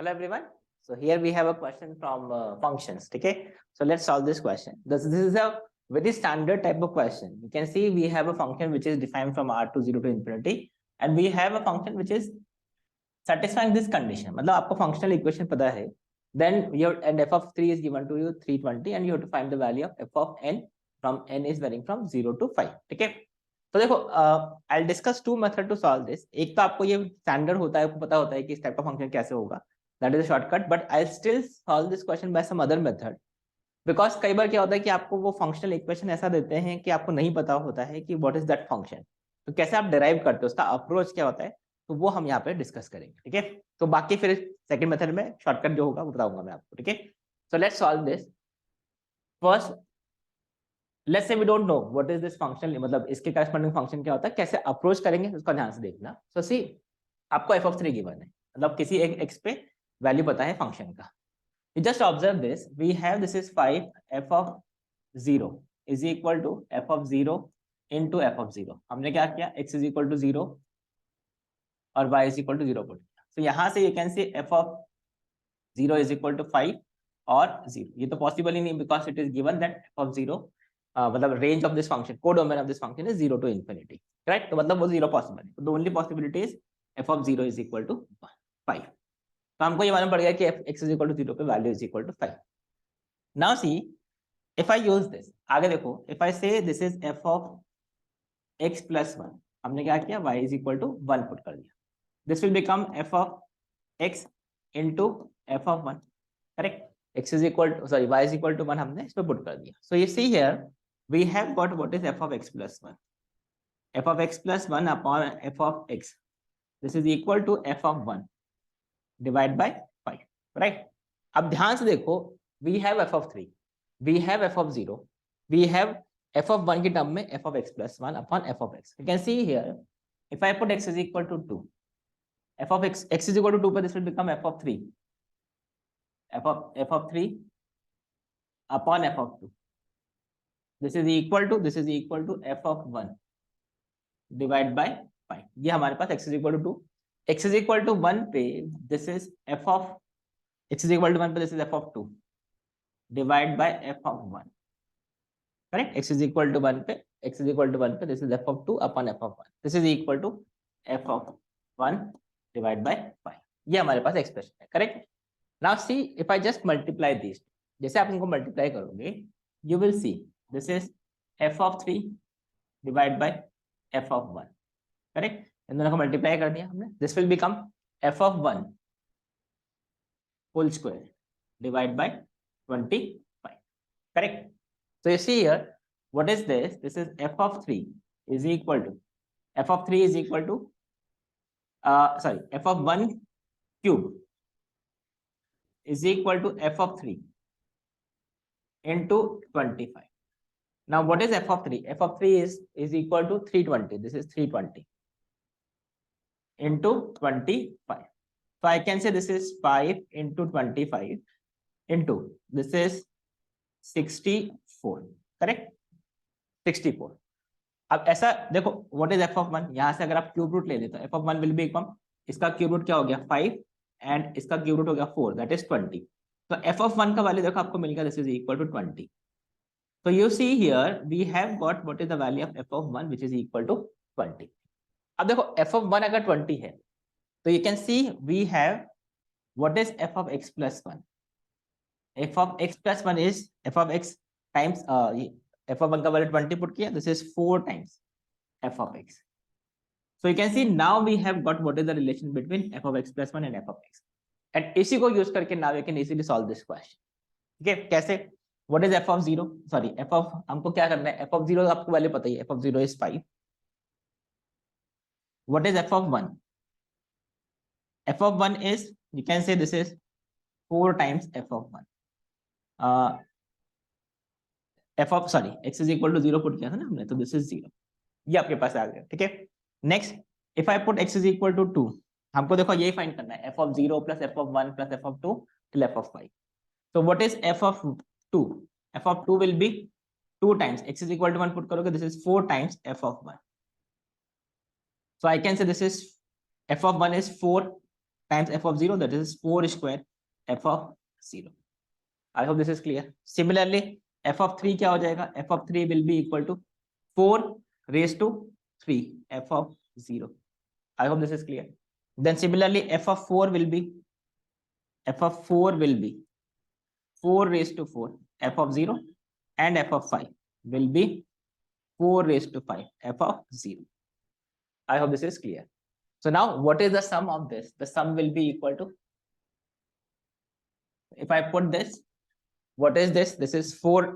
Hello everyone. So here we have a question from functions. Okay. So let's solve this question. This is a very standard type of question. You can see we have a function which is defined from r to 0 to infinity, and we have a function which is satisfying this condition. मतलब आपको functional equation पता है. Then your and f of 3 is given to you 320, and you have to find the value of f of n from n is varying from 0 to 5. ठीक है. तो देखो I'll discuss two method to solve this. एक तो आपको ये standard होता है, आपको पता होता है कि इस टाइप का फंक्शन कैसे होगा. That is a shortcut, but I'll still solve this question by some other method. Because कई बार क्या होता है कि आपको वो फंक्शनल इक्वेशन ऐसा देते हैं कि आपको नहीं पता होता है कि व्हाट इज दैट फंक्शन. तो कैसे आप डिराइव करते हो, उसका अप्रोच क्या होता है, तो वो हम यहाँ पे डिस्कस करेंगे. ठीक है. तो बाकी फिर सेकंड मेथड में शॉर्टकट जो होगा वो बताऊंगा मैं आपको. ठीक है. So let's solve this. First let's say we don't know what is this function, मतलब इसके करस्पॉन्डिंग फंक्शन क्या होता है, कैसे अप्रोच करेंगे उसका ध्यान से देखना. सो सी आपको f of 3 गिवन है, मतलब किसी एक x पे वैल्यू पता है फंक्शन का. You just observe this. We have this is 5 f of 0 is equal to f of 0 into f of 0. हमने क्या किया, x is equal to 0 और y is equal to 0 put किया. So यहाँ से you can see f of 0 is equal to 5 और 0. ये तो पॉसिबल ही नहीं because it is given that f of 0 मतलब range of this function, codomain of this function is 0 to infinity. Right? तो मतलब वो 0 पॉसिबल है. The only possibility is f of 0 is equal to 5. तो हमको ये मालूम पड़ गया कि x is equal to 0 पे value is equal to 5. Now see, if I use this, आगे देखो, if I say this is f of x plus 1, हमने क्या किया, y is equal to 1 put कर दिया. This will become f of x into f of 1. Correct? x is equal to, sorry, y is equal to 1 हमने इस पे put कर दिया. So you see here, we have got what is f of x plus 1. f of x plus 1 upon f of x. This is equal to f of 1. Divide by 5, right? अब ध्यान से देखो, we have f of 3, we have f of 0, we have f of 1 की term में f of x plus 1 upon f of x. You can see here, if I put x is equal to 2, f of x is equal to 2 पर this will become f of 3, f of 3 upon f of 2. This is equal to f of 1 divide by 5. ये हमारे पास x is equal to 2. x is equal to 1 पे this is f of x is equal to 1 पे this is f of 2 divide by f of 1. Correct? x is equal to 1 पे this is f of 2 upon f of 1. This is equal to f of 1 divide by 5. ये हमारे पास expression है. Correct. Now see if I just multiply this, जैसे आप इनको multiply करोगे you will see this is f of 3 divide by f of 1. Correct. इन दोनों को मल्टीप्लाई कर दिया हमने. This will become f of 1 whole square divide by 25. Correct. So you see here, what is this? This is f of 3 is equal to f of 3 is equal to f of 1 cube is equal to f of 3 into 25. Now what is f of 3? F of 3 is equal to 320. This is 320 into 25. So I can say this is 5 into 25 into this is 64. Correct? 64. अब ऐसा देखो, what is f of 1? यहाँ से अगर आप cube root ले लेते हो f of 1 will be equal, इसका क्यूब रूट क्या हो गया 5 and इसका क्यूब रूट हो गया 4, that is 20. तो f of 1 का वैल्यू देखो आपको मिल गया, this is equal to 20. So you see here we have got what is the value of f of 1 which is equal to 20. अब देखो f of 1 अगर 20 है तो you can see we have what is f of x plus 1. f of x plus 1 is f of x times f of 1 का value 20 put किया, this is 4 times f of x. So you can see now we have got what is the relation between f of x plus 1 and f of x. And इसी को use करके now we can easily solve this question. ठीक है. कैसे? What is f of 0? Sorry, f of हमको क्या करना है, f of 0 आपको वैल्यू पता ही है, f of 0 is 5. What is f of 1? f of 1 is, you can say this is 4 times f of 1. f of sorry x is equal to 0 put किया था ना हमने, तो this is 0. ये आपके पास आ गया. ठीक है. Next if I put x is equal to 2, हमको देखो यही फाइंड करना है, f of 0 plus f of 1 plus f of 2 till f of 5. So what is f of 2? f of 2 will be 2 times x is equal to 1 put करोगे, this is 4 times f of 1. So I can say this is f of 1 is 4 times f of 0, that is 4 square f of 0. I hope this is clear. Similarly, f of 3 क्या हो जाएगा? f of 3 will be equal to 4 raised to 3 f of 0. I hope this is clear. Then similarly, f of 4 will be 4 raised to 4 f of 0, and f of 5 will be 4 raised to 5 f of 0. I hope this is clear. So now what is the sum of this? The sum will be equal to, if I put this, what is this? This is 4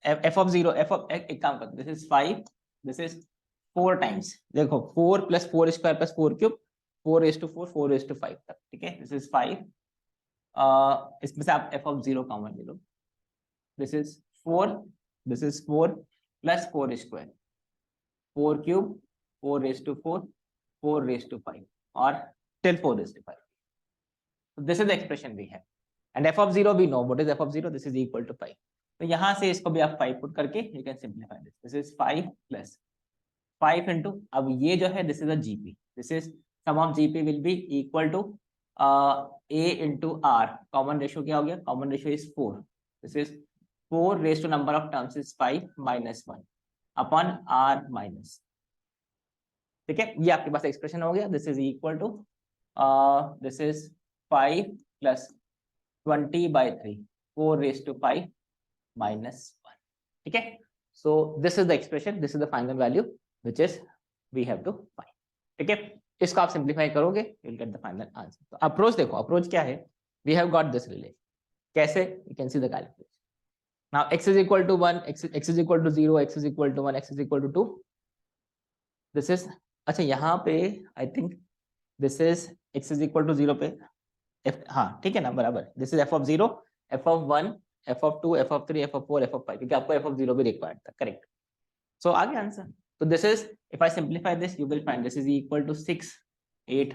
f of 0, f of एक काम कर, this is 5, this is 4 times, देखो 4 plus 4 square plus 4 cube, 4 raised to 4, 4 raised to 5 तक, ठीक है? This is 5, इसमें से आप f of 0 कॉमन ले लो, this is 4, this is 4 plus 4 square, 4 cube, 4 raised to 4, 4 raised to 5, or till 4 raised to 5. So this is the expression we have. And f of 0 we know. What is f of 0? This is equal to 5. तो यहाँ से इसको भी आप 5 put करके you can simplify this. This is 5 plus 5 into, अब ये जो है this is a GP. This is sum of GP will be equal to A into R. Common ratio क्या हो गया? Common ratio is 4. This is 4 raised to number of terms is 5 minus 1 upon R minus. ठीक है? ये आपके पास expression हो गया. This is equal to this is 5 plus 20 by 3, 4 raised to 5 minus 1. ठीक है? So this is the expression, this is the final value which is we have to find. ठीक है? इसको आप सिंप्लीफाई करोगे, you'll get the final answer. तो approach देखो, approach क्या है? We have got this relation. कैसे? You can see the calculation. Now x is equal to 1, x is equal to 0, x is equal to 1, x is equal to 2. This is, अच्छा यहाँ पे I think this is x is equal to 0 पे f, हाँ ठीक है ना, बराबर. This is f of 0, f of 1, f of 2, f of 3, f of 4, f of 5, क्योंकि आपको f of 0 भी रिक्वायर्ड था, करेक्ट. सो आ गया आंसर. तो this is, if I simplify this, you will find this is equal to 6, 8,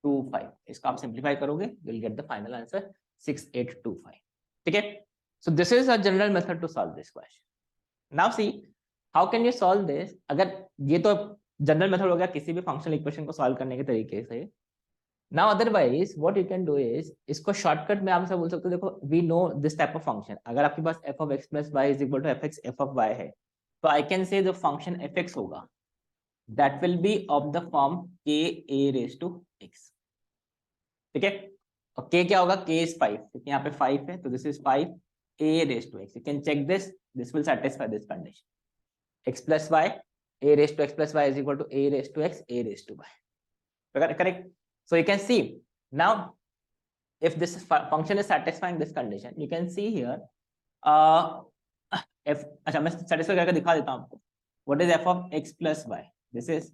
2, 5. इसको आप simplify करोगे, you will get the final answer 6, 8, 2, 5. ठीक है? So this is a general method to solve this question. Now see how can you solve this. अगर ये तो general method हो गया किसी भी फंक्शनल इक्वेशन को सॉल्व करने के तरीके से. Now otherwise what you can do is, इसको शॉर्टकट में आप ऐसा बोल सकते हो, देखो we know this type of function. अगर आपके पास f of x plus y is equal to fx f of y है, तो I can say the function fx होगा, that will be of the form k a raised to x. ठीक है? और k क्या होगा? k is 5, क्योंकि यहाँ पे 5 है, तो this is 5 a raised to x. You can check this, this will satisfy this condition. x plus y, a raised to x plus y is equal to a raised to x, a raised to y. Correct? So you can see now if this function is satisfying this condition, you can see here f, अच्छा मैं satisfy करके दिखा देता हूँ आपको. What is f of x plus y? This is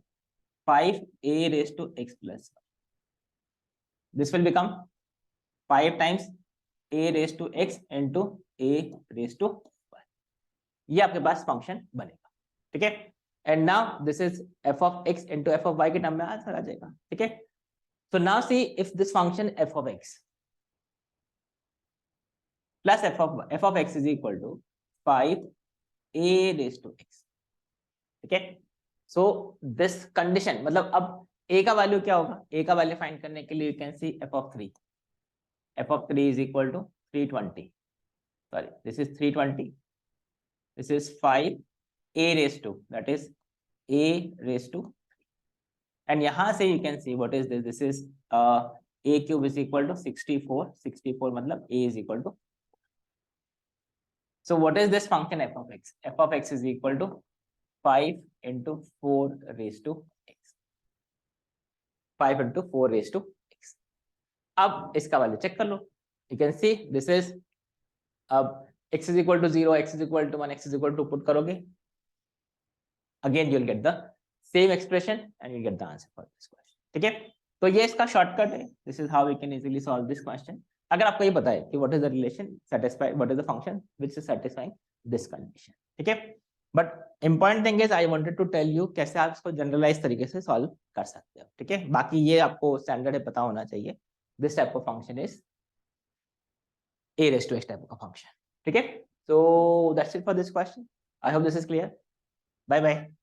5a raised to x plus y. This will become 5 times a raised to x into a raised to y. ये आपके पास function बनेगा. ठीक है? And now this is f of x into f of y के term में answer आ जाएगा. ठीक है? So now see if this function f of x plus f of x is equal to 5a raised to x. ठीक है? So this condition, मतलब अब a का वैल्यू क्या होगा? a का वैल्यू फाइंड करने के लिए you can see f of 3. f of 3 is equal to 320. Sorry, this is 320. This is 5a raised to, that is a raised to. And यहाँ से you can see what is this? This is a cube is equal to 64. 64 मतलब a is equal to. So what is this function f of x? f of x is equal to 5 into 4 raised to x. 5 into 4 raised to x. अब इसका value check कर लो. You can see this is अब x is equal to 0, x is equal to 1, x is equal to 2 put करोगे. Again you will get the same expression and you get the answer for this question. ठीक है? तो ये इसका shortcut है. This is how we can easily solve this question. अगर आपको ये पता है कि what is the relation satisfy, what is the function which is satisfying this condition. ठीक है? But important thing is I wanted to tell you कैसे आप इसको generalized तरीके से solve कर सकते हो. ठीक है? बाकी ये आपको standard है पता होना चाहिए. This type of function is a raised to x type of function. ठीक है? So that's it for this question. I hope this is clear. Bye bye.